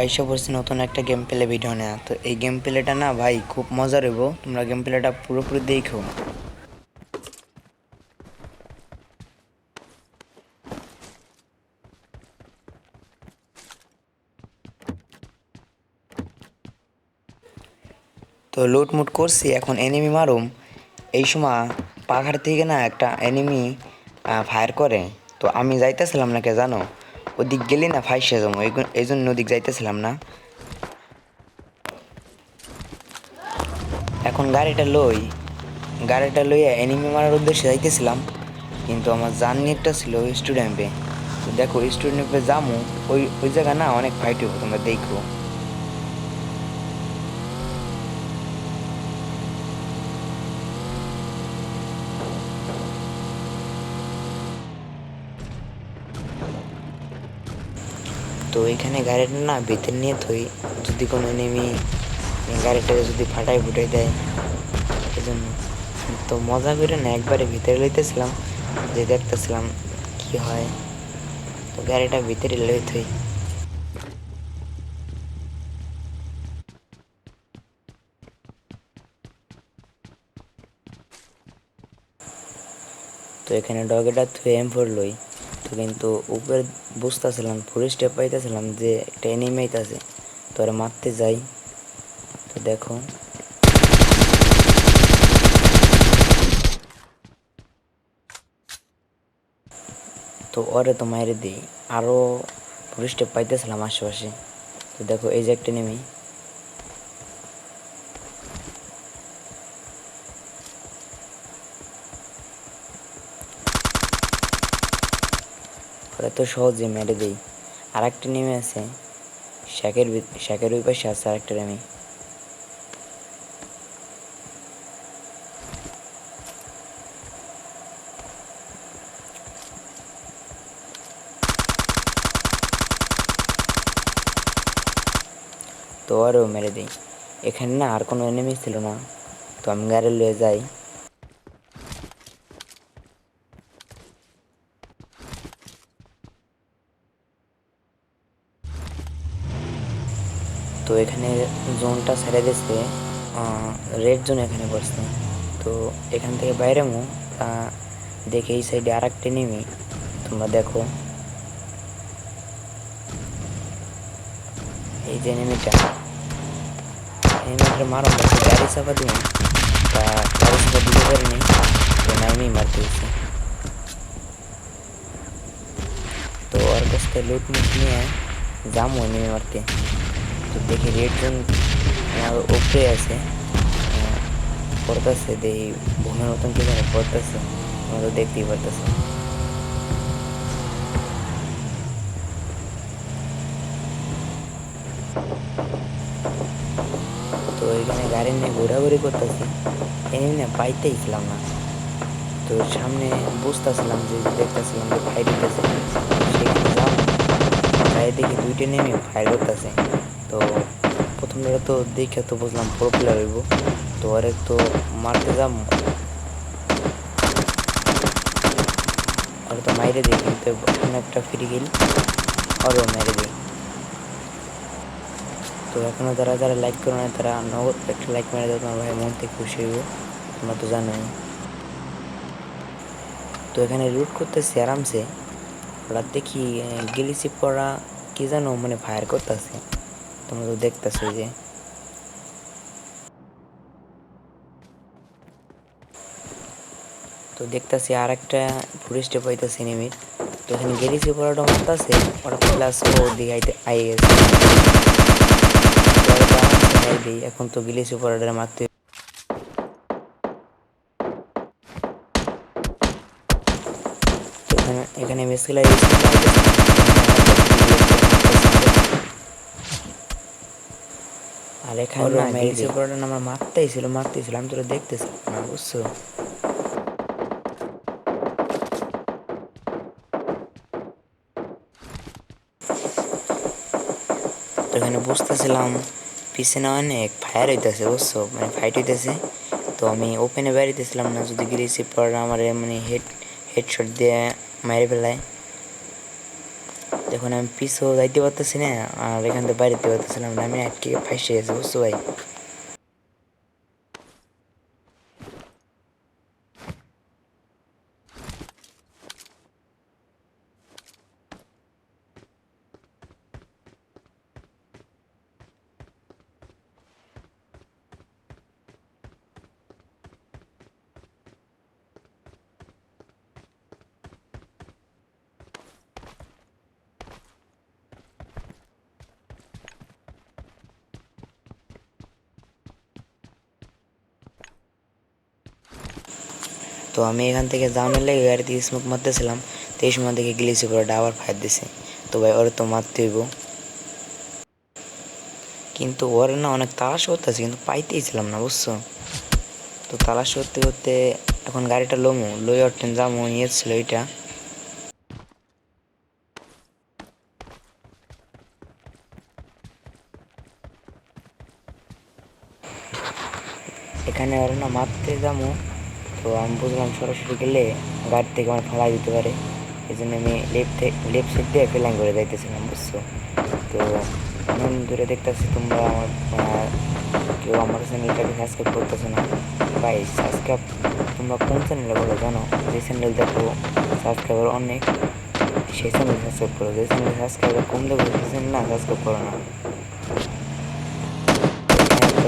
আইসা পড়ছি নতুন একটা গেম প্লে ভিডিও নেওয়া। তো এই গেম প্লেটা না ভাই খুব মজা রইব, তোমরা গেম প্লেটা পুরোপুরি দেখো। তো লুটমুট করছি, এখন এনিমি মারুম। এই সময় পাহাড় থেকে না একটা এনিমি ফায়ার করে। তো আমি যাইতেছিলাম না, কে জানো ওদিক গেলি না ফাইসে যাবো, এই জন্য ওদিক যাইতেছিলাম না। এখন গাড়িটা লইয়া এনিমি মারার উদ্দেশ্যে যাইতেছিলাম, কিন্তু আমার জার্নিটা ছিল স্টুডেন্টে। তো দেখো স্টুডেন্টে যামু, ওই ওই জায়গা না অনেক ফাইট হইব, তোমরা দেখো। তো এখানে গাড়িটা না ভিতর নিয়ে থই, যদি কোনো এনিমি গাড়িটা যদি ফাটাই ফুটাই দেয় এজন্য। তো মজা করে না একবারে ভিতরে লইতেছিলাম, যে দেখতেছিলাম কি হয়। তো গাড়িটা ভিতরে লই থই। তো এখানে ডগেটা থুয়ে M4 লই। তো কিন্তু উপরে বুঝতেছিলাম, ফুল স্টেপ পাইতেছিলাম যে একটা এনিমি আইতাছে, তো ওরা মারতে যাই। তো দেখো তো ওরে তো মাইরে দিই, আরও ফুল স্টেপ পাইতেছিলাম আশেপাশে। তো দেখো এই যে একটা এনিমি, ওরা তো সহজে মেরে দিই। আর একটা নেমে আছে শাকের ওই পাশে আছে আরেকটা নেমে। তো আরও মেরে দিই। এখানে না আর কোনো এনিমি ছিল না, তো আমি গাড়ি লয়ে যাই। তো এখানে জোনটা ছেড়ে দিচ্ছে, রেড জোন এখানে পড়ছে। তো এখান থেকে বাইরে দেখে এই সাইডে আর একটা নেমে, তোমরা দেখো এই যে এনিমিটা মারো, গাড়ি চাপা দিব, তা গাড়ি চাপা দিতে পারিনি, নাইমেই মারতে হচ্ছে। তো ওর কাছ থেকে লুট মুট নিয়ে যাবো এনিমি মারতে। তো দেখি রেড জোন আমার উপরে আছে, পড়তেছে, দেখি ভূমের মতন কি জানে পড়তেছে, তোমরা তো দেখতেই পারতেছে। তো এখানে গাড়ি নিয়ে ঘোরাঘুরি করতেছি, এনিমি না পাইতেইছিলাম না। তো সামনে বুঝতেছিলাম যে দেখতেছিলাম যে ফায়ার দিতেছে, সেখানে যাও তাই দেখি দুইটা নেমে ফায়ার করতেছে। তো প্রথম দিকে তো দেখে তো বুঝলাম প্রো প্লেয়ার হইব, তো আরে তো মারতে যাম, আর তো মাইরে দিই, কিন্তু এখানে একটা ফ্রি গেল আরও মেরে দিই। তো এখনও যারা যারা লাইক করো না তারা নগদ একটা লাইক মেরে দাও, তোমার ভাই মন থেকে খুশি হইব, তোমরা তো জানোই। তো এখানে লুট করতেছি আরামসে, ওরা দেখি গেলিসি পড়া কি জানো মানে ফায়ার করতেছে, তোমরা তো দেখতেছো যে। তো দেখতেছি আর একটা ফরেস্টে পাইতেছে এনিমির। তো এখানে গেলিসি পড়াটা মারতেছে, ওরা প্লাস ও দিকে আই গেছে। এখন তো গেলিসি পড়াটা মারতে, এখানে মেসকেলাই আর এখানে না গেলিসি পড়াটা আমার মারতেছিল, আমি তো দেখতেছি না, বুঝছো। তো এখানে বুঝতেছিলাম পিছনে অনেক ফায়ার হইতেছে, বুঝছো, মানে ফাইট হইতেছে। তো আমি ওপেনে বেরিয়েছিলাম না, যদি রিসিভ করার আমার মানে হেডশট দিয়ে মেরে ফেলায়। দেখুন আমি পিছু যাইতে পারতেছি না, আর এখান থেকে বাইরে যেতে পারতেছিলাম না, আমি আটকে ফাঁসে গেছি, বুঝছো ভাই। তো আমি এখান থেকে যাওয়ার লেগে গাড়িতে স্মোক মারতেছিলাম, তো এই সময় দেখে গিলেছি পরে আবার ফায়ার দিছে। তো ভাই ওরে তো মারতে হইব, কিন্তু ওরে না অনেক তালাশ করতেছে, কিন্তু পাইতেইছিলাম না, বুঝছো। তো তালাশ করতে করতে এখন গাড়িটা লমু লই অটেন যাবো নিয়ে ছিল এটা। এখানে ওরা না মারতে যাবো, তো আমি বুঝলাম সরাসরি গেলে গাড়ি থেকে আমার ফেলাই দিতে পারে, এই জন্য আমি লেফট সাইড দিয়ে ফেলাং করে যাইতেছিলাম, বুঝছো। তো অনেক দূরে দেখতেছি তোমরা আমার কেউ আমার চ্যানেলটাকে সাবস্ক্রাইব করতেছো না। ভাই সাবস্ক্রাইব তোমরা কোন চ্যানেলে বলো জানো, যে চ্যানেল দেখো সাবস্ক্রাইবার অনেক, সেই চ্যানেল সাবস্ক্রাইব করো, যে চ্যানেল সাবস্ক্রাইবার কম দেখো সেই চ্যানেল না সাবস্ক্রাইব করো না।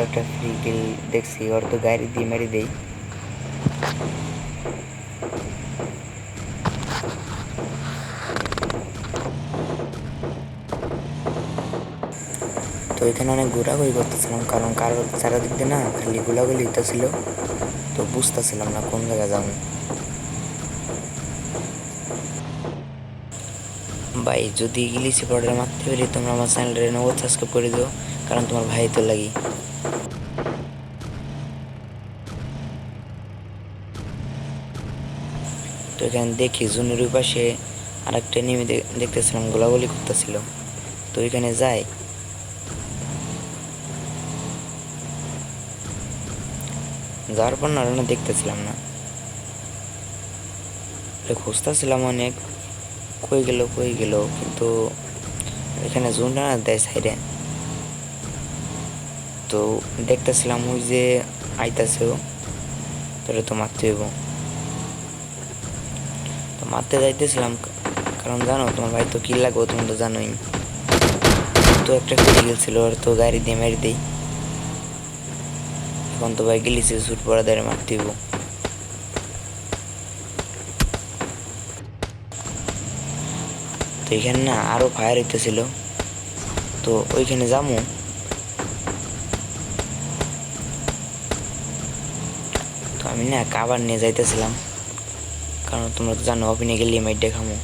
একটা ফ্রি কিল দেখছি, ওর তো গাড়ি দিয়ে মেরে দেই। তো এখানে অনেক ঘোরাঘুরি করতেছিলাম, কারণ চারিদিক দিয়ে না খালি গোলাগুলি হইতেছিল, তো বুঝতেছিলাম না কোন জায়গায় যাবো। ভাই যদি ইংলিশ পড়ার মারতে পারি তোমরা আমার চ্যানেলটা নগদ সাবস্ক্রাইব করে দিও, কারণ তোমার ভাই তো লাগি। তো এখানে দেখি জুনের ওই পাশে আর একটা এনিমি দেখতেছিলাম গোলাগুলি করতেছিল, তো এখানে যাই। যাওয়ার পর না দেখতেছিলাম না, খুঁজতেছিলাম অনেক, কই গেল, কিন্তু এখানে জুনটা না দেয় সাইডে। তো দেখতেছিলাম ওই যে আইতাছেও, তোরে তো মারতে হইব। তো মারতে যাইতেছিলাম, কারণ জানো তোমার ভাই তো কিল লাগবো, তুমি তো জানোই। তো একটা ফিরে গেছিল, ওর তো গাড়ি দিয়ে মেরে দিই। এখন তো ভাই গেলিছে সুট পড়া ধরে মারতে হইব। তো এখানে না আরো ফায়ার হইতেছিল, তো ওইখানে যাবো। তো আমি না কাবার নিয়ে যাইতেছিলাম, কারণ তোমরা তো জানো অপিনে গেলে মাইট দেখামো।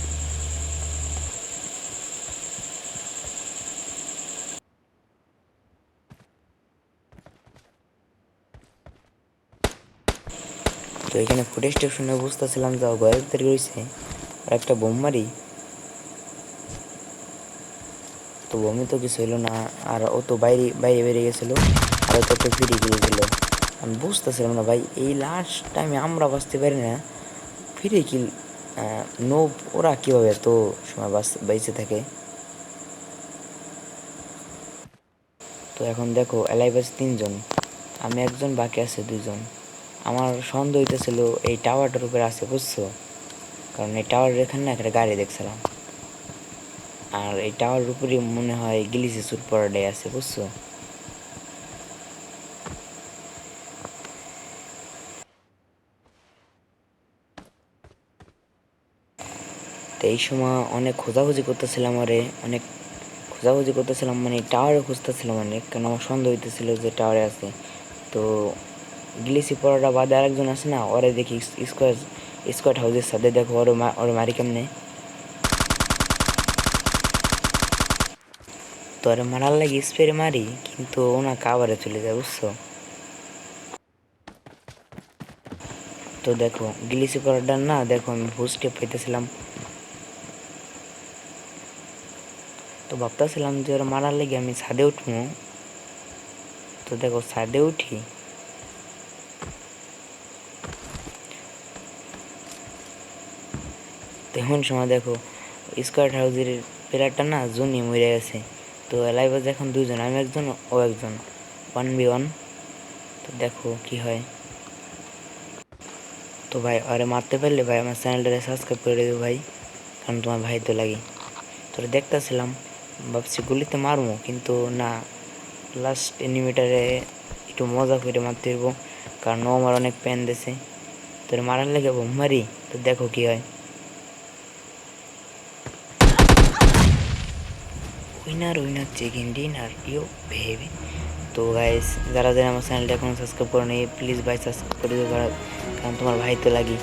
তো এখানে ফুটেজ স্টেশনে বুঝতেছিলাম যাও ঘরের ভিতরে রয়েছে, আর একটা বোম মারি, তো বোমে তো কিছু হইলো না, আর ও তো বাইরে বাইরে বেরিয়ে গেছিলো, আর তো একটা ফিরে গিয়েছিল। আমি বুঝতেছিলাম না ভাই এই লাস্ট টাইমে আমরা বাঁচতে পারি না, ফিরে কি নো ওরা কীভাবে এত সময় বেঁচে থাকে। তো এখন দেখো এলাইভ আছে 3 জন, আমি একজন, বাকি আছে 2 জন। আমার সন্দেহ হইতেছিল এই টাওয়ারটার উপরে আছে, বুঝছো, কারণ এই টাওয়ারের এখানে না একটা গাড়ি দেখছিলাম, আর এই টাওয়ারের উপরে মনে হয় গিলিসি সুট পরাটাই আছে, বুঝছো। তো এই সময় অনেক খোঁজাখুঁজি করতেছিলাম, অনেক খোঁজাখুঁজি করতেছিলাম, মানে টাওয়ারে খুঁজতেছিলাম অনেক, কারণ আমার সন্দেহ হইতেছিল যে টাওয়ারে আছে। তো গিলিসি পড়াটা বাদে আরেকজন আছে না, ওরে দেখি স্কোয়াড হাউসের সাথে, দেখো ওরে মারি কেমনে। তো ওরে মারার লাগে স্প্রে মারি, কিন্তু ওনা কাবারে চলে যায়, বুঝছো। তো দেখো গিলিসি পড়াটা না, দেখো আমি বুস্টে পাইতেছিলাম, তো ভাবতেছিলাম যে ওরা মারার লেগে আমি ছাদে উঠবো। তো দেখো ছাদে উঠি, তেমন সময় দেখো স্কোয়াড হাউসের প্লেয়ারটা না জুনি মরে গেছে। তো লাইভে এখন দুজন, আমি একজন ও একজন, 1v1। তো দেখো কি হয়। তো ভাই আরে মারতে পারলে ভাই আমার চ্যানেলটাকে সাবস্ক্রাইব করে দেবো ভাই, কারণ তোমার ভাই তো লাগে। তোরা দেখতেছিলাম, ভাবছি গুলিতে মারবো, কিন্তু না, লাস্ট এনিমিটারে একটু মজা করে মারতে হইব, কারণ ও আমার অনেক প্যান দিছে। তোর মারার লেগে মারি। তো দেখো কি হয়। Winner winner chicken dinner you baby. তো গাইস, যারা যারা আমার চ্যানেলটা এখন সাবস্ক্রাইব করে নেই, প্লিজ ভাই সাবস্ক্রাইব করে দেবো, কারণ তোমার ভাই তো লাগি।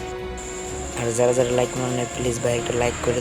আর যারা যারা লাইক মানে প্লিজ ভাই একটা লাইক করে